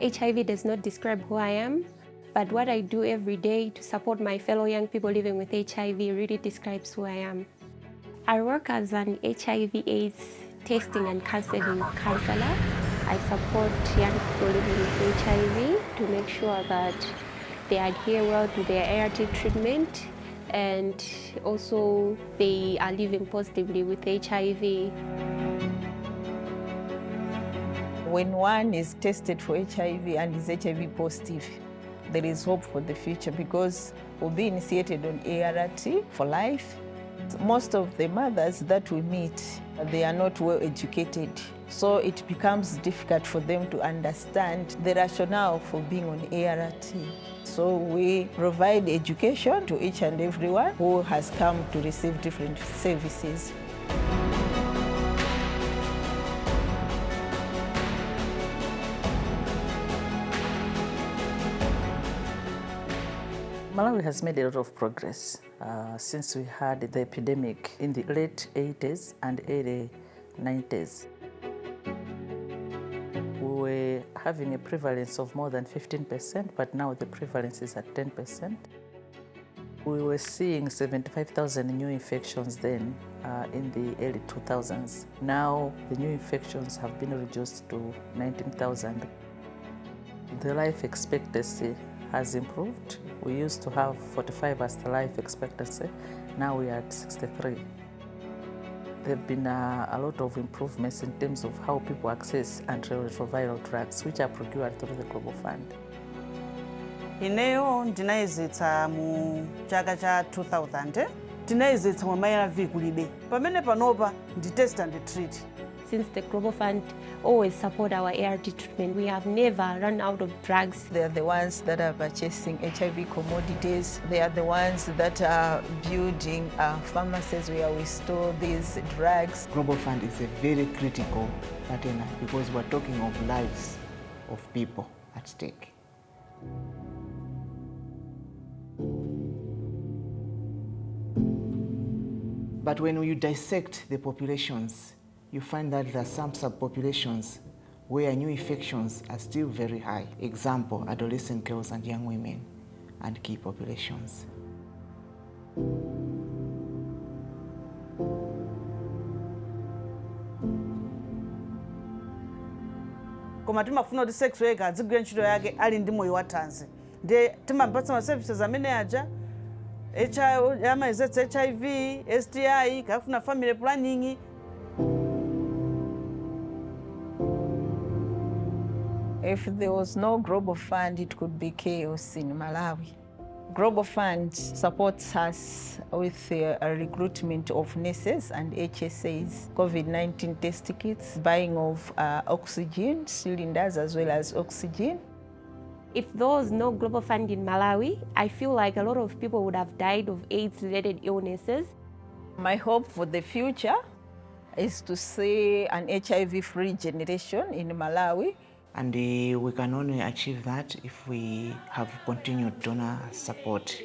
HIV does not describe who I am, but what I do every day to support my fellow young people living with HIV really describes who I am. I work as an HIV/AIDS testing and counseling counselor. I support young people living with HIV to make sure that they adhere well to their ART treatment and also they are living positively with HIV. When one is tested for HIV and is HIV positive, there is hope for the future because we'll be initiated on ART for life. Most of the mothers that we meet, they are not well educated, so it becomes difficult for them to understand the rationale for being on ART. So we provide education to each and everyone who has come to receive different services. Malawi has made a lot of progress since we had the epidemic in the late 80s and early 90s. We were having a prevalence of more than 15%, but now the prevalence is at 10%. We were seeing 75,000 new infections then in the early 2000s. Now the new infections have been reduced to 19,000. The life expectancy has improved. We used to have 45 as the life expectancy. Now we are at 63. There have been a lot of improvements in terms of how people access antiretroviral drugs, which are procured through the Global Fund. Ineyo ndinayizetsa mu chaka cha 2000. Tinayizetsa mwa ARV kulibe. Pamene panopa ndi test and treat. Since the Global Fund always support our ART treatment, we have never run out of drugs. They are the ones that are purchasing HIV commodities. They are the ones that are building pharmacies where we store these drugs. Global Fund is a very critical partner because we're talking of lives of people at stake. But when you dissect the populations, you find that there are some subpopulations where new infections are still very high. Example, adolescent girls and young women, and key populations. Koma timafuna kuti sex worker adzigwira ntchito yake ali ndi moyo wathanzi. Ndiye timapatsa ma services amene aja amayezetsa HIV, STI, kafuna family planning. If there was no Global Fund, it could be chaos in Malawi. Global Fund supports us with a recruitment of nurses and HSAs, COVID-19 test kits, buying of oxygen cylinders as well as oxygen. If there was no Global Fund in Malawi, I feel like a lot of people would have died of AIDS-related illnesses. My hope for the future is to see an HIV-free generation in Malawi. And we can only achieve that if we have continued donor support.